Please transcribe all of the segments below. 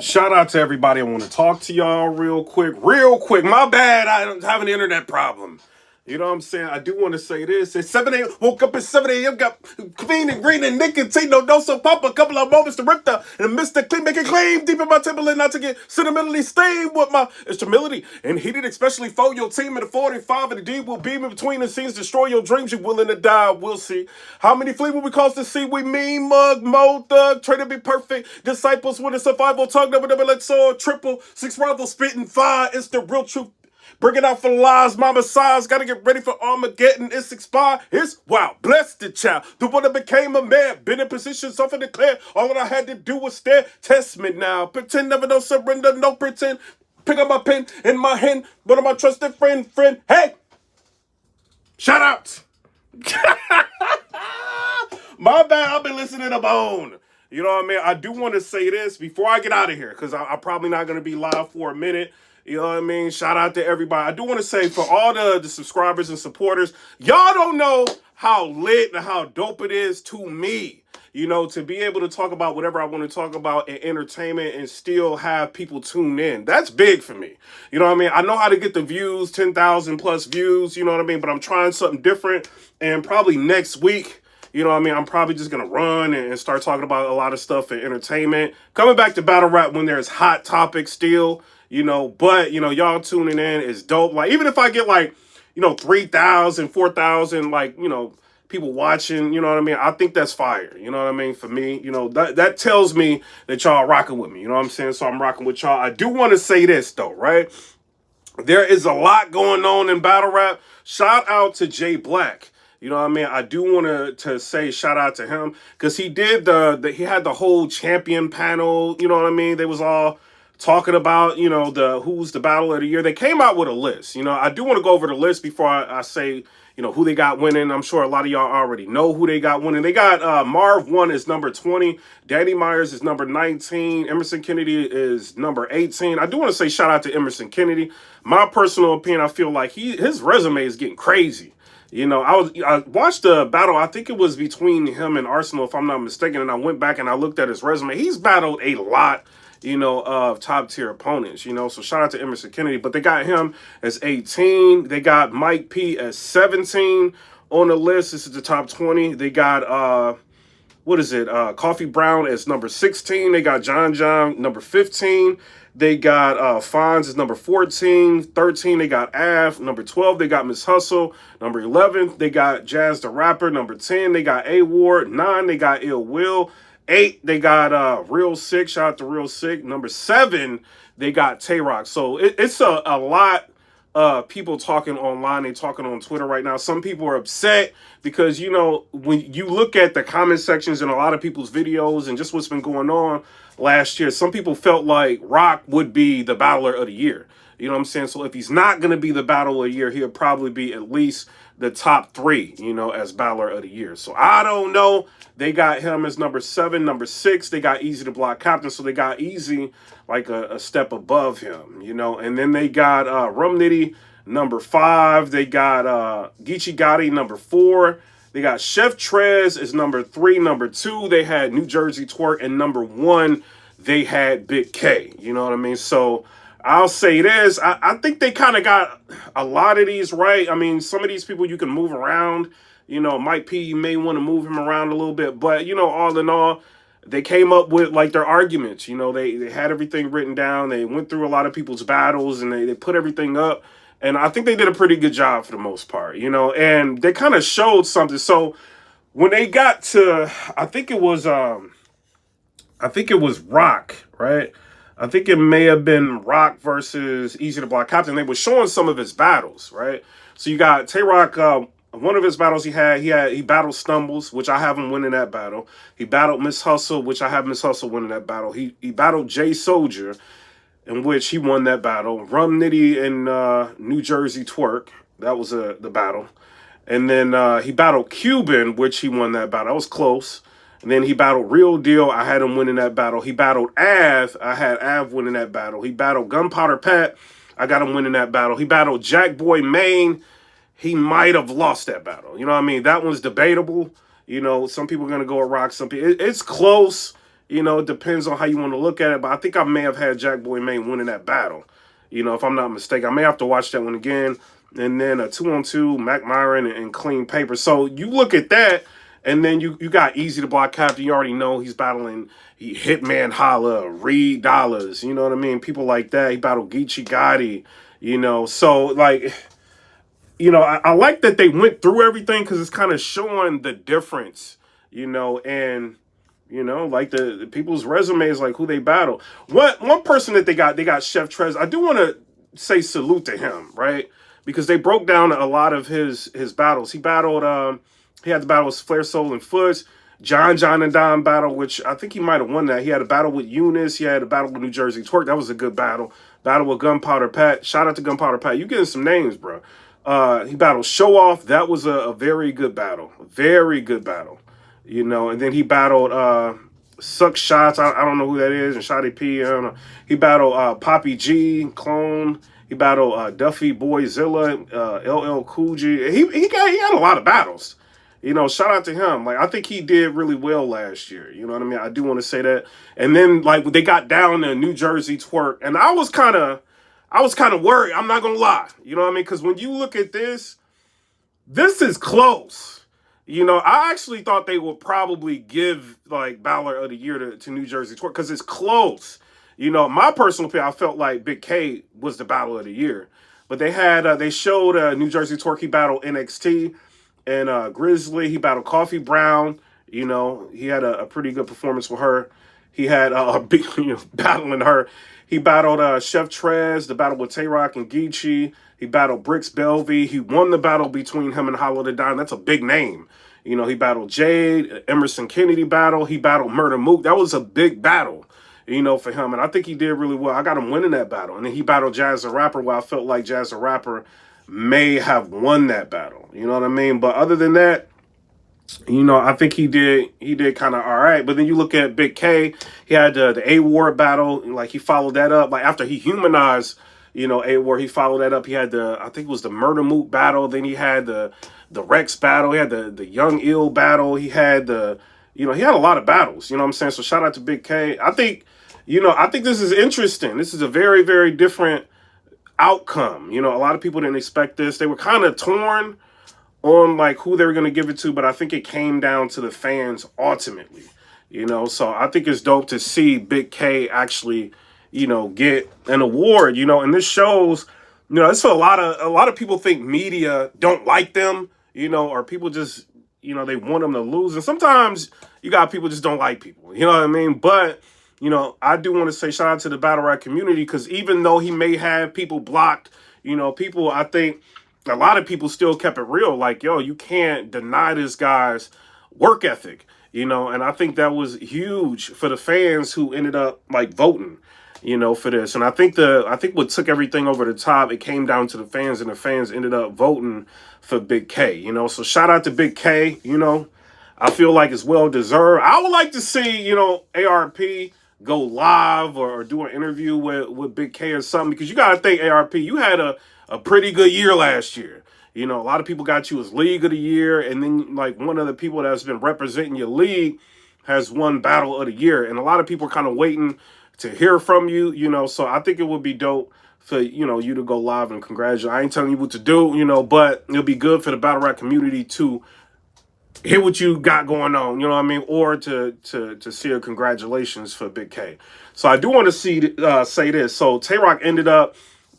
Shout out to everybody. I want to talk to y'all real quick. My bad. I don't have an internet problem. You know what I'm saying? I do want to say this. It's 7 a.m. Woke up at 7 a.m. Got clean and green and nicotine. No dose of pop. A couple of moments to rip the and Mr. Clean. Make it claim deep in my temple and not to get sentimentally stained with my instrumentality. And heated especially for your team in the 45 and the D will beam in between the scenes. Destroy your dreams. You're willing to die. We'll see. How many flee will we cause to see? We mean mug, mo, thug. Try to be perfect. Disciples with a survival tongue. Double, let's all triple. 6 rivals spitting fire. It's the real truth. Bring it out for lies, mama size. Gotta get ready for Armageddon. It's expired. It's wow. Bless the child. The one that became a man. Been in position, something declared. All that I had to do was stare. Test me now. Pretend, never no surrender, no pretend. Pick up my pen in my hand. One of my trusted friend. Hey! Shout out! My bad, I've been listening to Bone. You know what I mean? I do want to say this before I get out of here, because I'm probably not going to be live for a minute. You know what I mean? Shout out to everybody. I do want to say for all the subscribers and supporters, y'all don't know how lit and how dope it is to me, you know, to be able to talk about whatever I want to talk about in entertainment and still have people tune in. That's big for me. You know what I mean? I know how to get the views, 10,000 plus views, you know what I mean? But I'm trying something different, and probably next week, you know what I mean, I'm probably just going to run and start talking about a lot of stuff in entertainment. Coming back to battle rap when there's hot topics still, you know, but, you know, y'all tuning in is dope. Like, even if I get, like, you know, 3,000, 4,000, like, you know, people watching, you know what I mean? I think that's fire, you know what I mean? For me, you know, that tells me that y'all rocking with me, you know what I'm saying? So I'm rocking with y'all. I do want to say this, though, right? There is a lot going on in battle rap. Shout out to Jay Black. You know what I mean? I do want to say shout out to him because he did he had the whole champion panel. You know what I mean? They was all talking about, you know, who's the battle of the year. They came out with a list. You know, I do want to go over the list before I say, you know, who they got winning. I'm sure a lot of y'all already know who they got winning. They got Marv 1 is number 20. Danny Myers is number 19. Emerson Kennedy is number 18. I do want to say shout out to Emerson Kennedy. My personal opinion, I feel like his resume is getting crazy. You know, I watched the battle, I think it was between him and Arsenal, if I'm not mistaken, and I went back and I looked at his resume. He's battled a lot, you know, of top-tier opponents, you know, so shout out to Emerson Kennedy. But they got him as 18. They got Mike P as 17 on the list. This is the top 20. They got, Coffee Brown as number 16. They got John number 15. They got Fonz is number 14. 13, they got Av. Number 12, they got Miss Hustle. Number 11, they got Jazz the Rapper. Number 10, they got A-Ward. 9, they got Ill Will. 8, they got Real Sick. Shout out to Real Sick. Number 7, they got Tay Roc. So it's a lot of people talking online. They talking on Twitter right now. Some people are upset because, you know, when you look at the comment sections in a lot of people's videos and just what's been going on last year, some people felt like Roc would be the battler of the year. You know what I'm saying? So if he's not going to be the battler of the year, he'll probably be at least the top 3, you know, as battler of the year. So I don't know. They got him as number 7. Number 6, they got Easy the Block Captain. So they got Easy like a step above him, you know. And then they got Rum Nitty number 5. They got Geechee Gotti number 4. They got Chef Trez is number 3. Number 2, they had New Jersey Twerk. And number 1, they had Big K. You know what I mean? So I'll say this. I think they kind of got a lot of these right. I mean, some of these people you can move around. You know, Mike P, you may want to move him around a little bit. But, you know, all in all, they came up with, like, their arguments. You know, they had everything written down. They went through a lot of people's battles, and they put everything up. And I think they did a pretty good job for the most part, you know. And they kind of showed something. So when they got to, I think it was Roc, right? I think it may have been Roc versus Easy the Block Captain. They were showing some of his battles, right? So you got Tay Roc, one of his battles he battled Stumbles, which I have him winning that battle. He battled Miss Hustle, which I have Miss Hustle winning that battle. He battled Jay Soldier, in which he won that battle. Rum Nitty and New Jersey Twerk, that was the battle. And then he battled Cuban, which he won that battle. That was close. And then he battled Real Deal. I had him winning that battle. He battled Av. I had Av winning that battle. He battled Gunpowder Pat. I got him winning that battle. He battled Jack Boy Maine. He might have lost that battle. You know what I mean? That one's debatable. You know, some people are going to go with Roc. Some people, it's close. You know, it depends on how you want to look at it. But I think I may have had Jack Boy Maine winning that battle. You know, if I'm not mistaken, I may have to watch that one again. And then a 2-on-2, Mac Myron and Clean Paper. So you look at that, and then you got Easy to Block Captain. You already know he's battling Hitman Holla, Reed Dollars. You know what I mean? People like that. He battled Geechee Gotti. You know, so like, you know, I like that they went through everything because it's kind of showing the difference. You know, and you know, like the people's resumes, like who they battle. One person that they got Chef Trez. I do want to say salute to him, right? Because they broke down a lot of his battles. He battled, he had the battle with Flair Soul and Foots, John and Don battle, which I think he might have won that. He had a battle with Eunice. He had a battle with New Jersey Twerk. That was a good battle. Battle with Gunpowder Pat. Shout out to Gunpowder Pat. You getting some names, bro. He battled Show Off. That was a very good battle. Very good battle. You know, and then he battled Suck Shots. I don't know who that is. And Shotty P. I don't know. He battled Poppy G, Clone. He battled Duffy Boyzilla, LL Cool J. He had a lot of battles. You know, shout out to him. Like, I think he did really well last year. You know what I mean? I do want to say that. And then, like, they got down to New Jersey Twerk, and I was kind of worried. I'm not gonna lie. You know what I mean? Because when you look at this is close. You know, I actually thought they would probably give, like, Battler of the Year to New Jersey Twerk because it's close. You know, my personal opinion, I felt like Big K was the Battle of the Year. But they had, they showed New Jersey Twerk. He battled NXT and Grizzly. He battled Coffee Brown. You know, he had a pretty good performance with her. He had battling her. He battled Chef Trez, the battle with Tay Roc and Geechee. He battled Bricks Belvy. He won the battle between him and Hollow the Dime. That's a big name. You know, he battled Jade, Emerson Kennedy battle. He battled Murder Mook. That was a big battle, you know, for him. And I think he did really well. I got him winning that battle. And then he battled Jazz the Rapper, where I felt like Jazz the Rapper may have won that battle. You know what I mean? But other than that, you know, I think he did kind of all right. But then you look at Big K, he had the A-War battle. Like, he followed that up. Like, after he humanized, you know, A-War, he followed that up. He had I think it was the Murder Moot battle. Then he had the Rex battle. He had the Young Ill battle. He had he had a lot of battles. You know what I'm saying? So shout out to Big K. I think this is interesting. This is a very, very different outcome. You know, a lot of people didn't expect this. They were kind of torn on, like, who they were going to give it to, but I think it came down to the fans ultimately. You know, so I think it's dope to see Big K actually, you know, get an award, you know, and this shows, you know, it's a lot of people think media don't like them, you know, or people just, you know, they want them to lose. And sometimes you got people just don't like people, you know what I mean? But, you know, I do want to say shout out to the battle rap community, because even though he may have people blocked, you know, people, I think a lot of people still kept it real. Like, yo, you can't deny this guy's work ethic, you know, and I think that was huge for the fans who ended up, like, voting, you know, for this. And I think what took everything over the top, it came down to the fans, and the fans ended up voting for Big K, you know. So shout out to Big K, you know. I feel like it's well deserved. I would like to see, you know, ARP go live or do an interview with Big K or something, because you got to think, ARP, you had a pretty good year last year. You know, a lot of people got you as League of the Year, and then, like, one of the people that's been representing your league has won Battle of the Year, and a lot of people are kind of waiting to hear from you, you know. So I think it would be dope for, you know, you to go live and congratulate. I ain't telling you what to do, you know, but it'll be good for the battle rap community to hear what you got going on, you know what I mean, or to see a congratulations for Big K. So I do want to say this. So Tay Roc ended up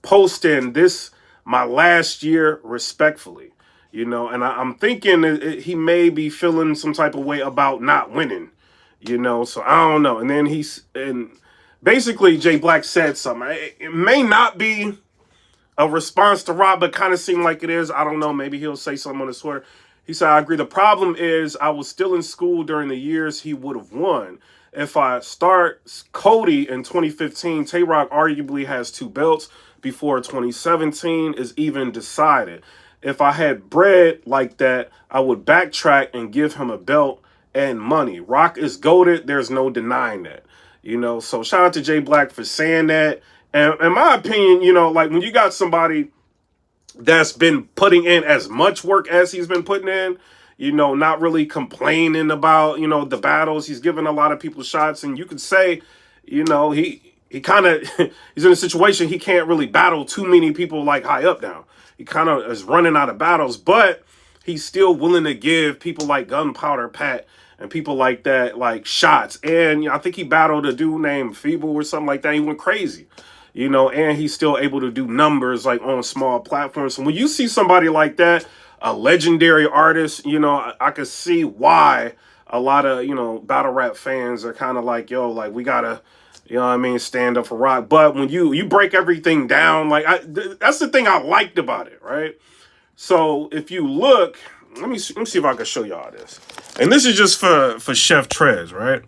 posting this, my last year respectfully, you know, and I'm thinking he may be feeling some type of way about not winning, you know, so I don't know. And then basically Jay Black said something. It may not be a response to Rob, but kind of seemed like it is. I don't know. Maybe he'll say something on his Twitter. He said, I agree. The problem is I was still in school during the years he would have won. If I start Cody in 2015, Tay Roc arguably has 2 belts before 2017 is even decided. If I had bread like that, I would backtrack and give him a belt and money. Rock is goated. There's no denying that. You know, so shout out to Jay Black for saying that. And in my opinion, you know, like, when you got somebody that's been putting in as much work as he's been putting in, you know, not really complaining about, you know, the battles. He's giving a lot of people shots, and you could say, you know, he kind of he's in a situation he can't really battle too many people like high up now. He kind of is running out of battles, but he's still willing to give people like Gunpowder Pat and people like that like shots. And you know, I think he battled a dude named Feeble or something like that. He went crazy, you know, and he's still able to do numbers like on small platforms. So when you see somebody like that, a legendary artist, you know, I could see why a lot of, you know, battle rap fans are kind of like, yo, like we gotta, you know what I mean, stand up for Roc. But when you break everything down, like that's the thing I liked about it, right? So if you look, let me see if I can show y'all this. And this is just for Chef Trez, right?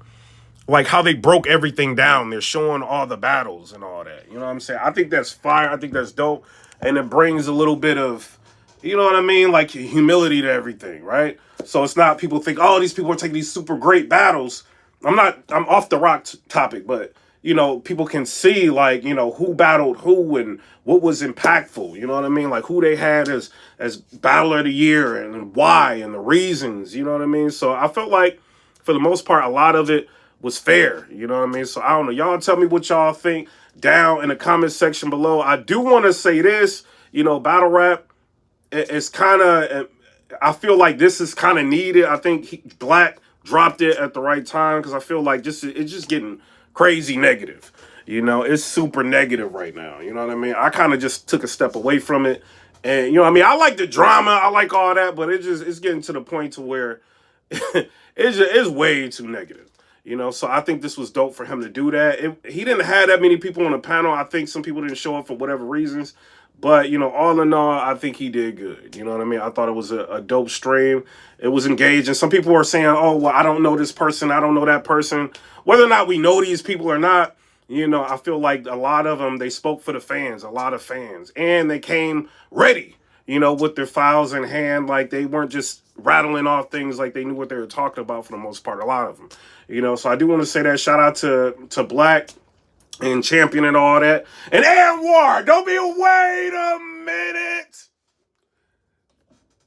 Like how they broke everything down. They're showing all the battles and all that. You know what I'm saying? I think that's fire. I think that's dope. And it brings a little bit of, you know what I mean? Like humility to everything, right? So it's not people think, oh, these people are taking these super great battles. I'm off the Roc topic, but you know, people can see like, you know, who battled who and what was impactful. You know what I mean? Like who they had as battler of the year and why and the reasons, you know what I mean? So I felt like for the most part, a lot of it was fair. You know what I mean? So I don't know. Y'all tell me what y'all think down in the comment section below. I do want to say this, you know, battle rap, it's kind of, I feel like this is kind of needed. I think Black dropped it at the right time because I feel like it's just getting crazy negative. You know, it's super negative right now. You know what I mean? I kind of just took a step away from it. And, you know what I mean? I like the drama. I like all that. But it's getting to the point to where it's way too negative. You know, so I think this was dope for him to do that. He didn't have that many people on the panel. I think some people didn't show up for whatever reasons. But, you know, all in all, I think he did good. You know what I mean? I thought it was a dope stream. It was engaging. Some people were saying, oh, well, I don't know this person. I don't know that person. Whether or not we know these people or not, you know, I feel like a lot of them, they spoke for the fans, a lot of fans. And they came ready, you know, with their files in hand. Like, they weren't just rattling off things like they knew what they were talking about for the most part, a lot of them. You know, so I do want to say that. Shout out to Black and Champion and all that. And Anwar, don't be, wait a minute.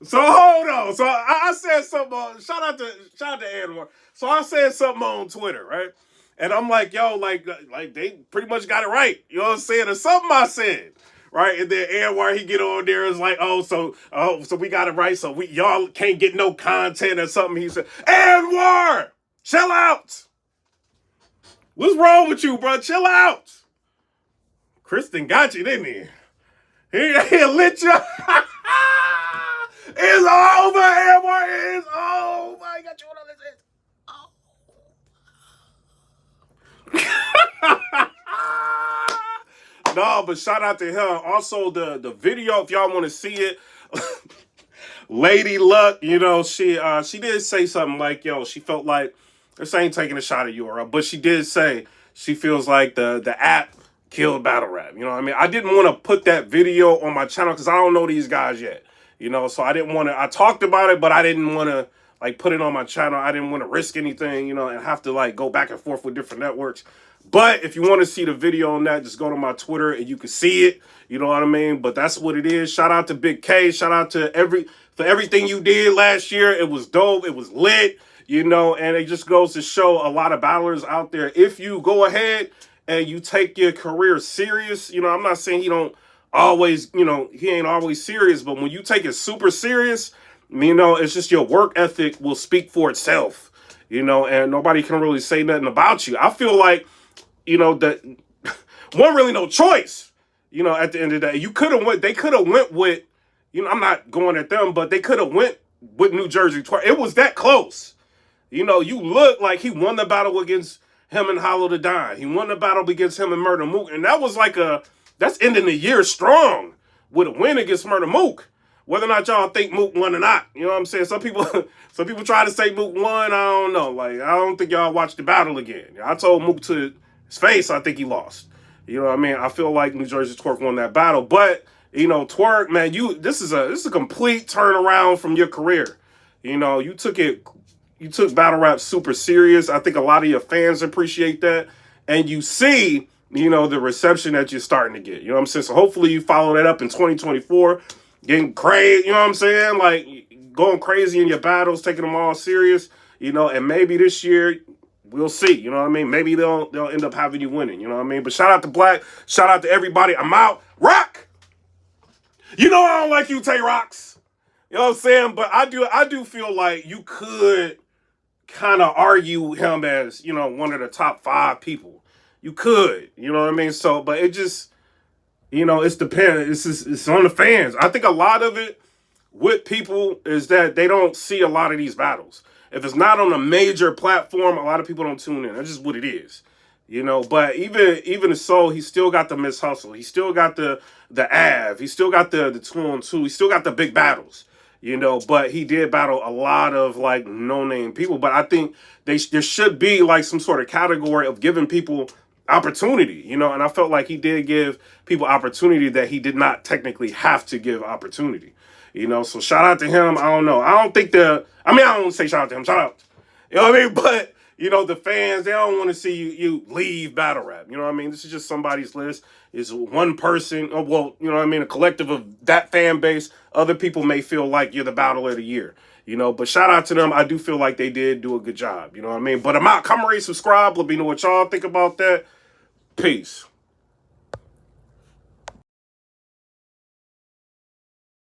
So hold on. So I said something shout out to Anwar. So I said something on Twitter, right? And I'm like, yo, like they pretty much got it right. You know what I'm saying? Or something I said. Right? And then Anwar, he get on there and is like, so we got it right. So y'all can't get no content or something. He said, Anwar, chill out. What's wrong with you, bro? Chill out. Kristen got you, didn't he? He lit you. It's over, Anwar. It's over. I got you on this. No, but shout out to him. Also, the video, if y'all want to see it, Lady Luck, you know, she did say something like, yo, she felt like, this ain't taking a shot at you, but she did say she feels like the app killed battle rap. You know what I mean? I didn't want to put that video on my channel because I don't know these guys yet. You know, so I didn't want to, I talked about it, but I didn't want to like put it on my channel. I didn't want to risk anything, you know, and have to like go back and forth with different networks. But if you want to see the video on that, just go to my Twitter and you can see it. You know what I mean? But that's what it is. Shout out to Big K. Shout out to for everything you did last year. It was dope. It was lit, you know, and it just goes to show a lot of battlers out there. If you go ahead and you take your career serious, you know, I'm not saying he don't always, you know, he ain't always serious, but when you take it super serious, you know, it's just your work ethic will speak for itself, you know, and nobody can really say nothing about you. I feel like, you know, that one really no choice, you know, at the end of the day. They could have went with, you know, I'm not going at them, but they could have went with New Jersey Twerk. It was that close. You know, you look like he won the battle against him and Hollow the Dime. He won the battle against him and Murder Mook. And that was like that's ending the year strong with a win against Murder Mook. Whether or not y'all think Mook won or not. You know what I'm saying? Some people try to say Mook won. I don't know. Like, I don't think y'all watched the battle again. I told Mook to his face, I think he lost. You know what I mean? I feel like New Jersey Twerk won that battle. But, you know, Twerk, man, this is a complete turnaround from your career. You know, you took battle rap super serious. I think a lot of your fans appreciate that. And you see, you know, the reception that you're starting to get. You know what I'm saying? So hopefully you follow that up in 2024. Getting crazy, you know what I'm saying? Like, going crazy in your battles, taking them all serious, you know, and maybe this year we'll see, you know what I mean? Maybe they'll end up having you winning, you know what I mean? But shout out to Black, shout out to everybody. I'm out. Rock! You know I don't like you, Tay Rocs. You know what I'm saying? But I do feel like you could kind of argue him as, you know, one of the top 5 people. You could, you know what I mean? So, but it just, you know, it's dependent. It's on the fans. I think a lot of it with people is that they don't see a lot of these battles. If it's not on a major platform, a lot of people don't tune in. That's just what it is, you know. But even so, he still got the Miss Hustle. He still got the Av. He still got the 2-on-2. He still got the big battles, you know. But he did battle a lot of like no-name people. But I think there should be like some sort of category of giving people opportunity, you know. And I felt like he did give people opportunity that he did not technically have to give opportunity. You know, so shout out to him. I don't know. I don't say shout out to him. Shout out. You know what I mean? But, you know, the fans, they don't want to see you leave battle rap. You know what I mean? This is just somebody's list. It's one person. Well, you know what I mean? A collective of that fan base. Other people may feel like you're the battle of the year. You know, but shout out to them. I do feel like they did do a good job. You know what I mean? But I'm out. Come rate, subscribe. Let me know what y'all think about that. Peace.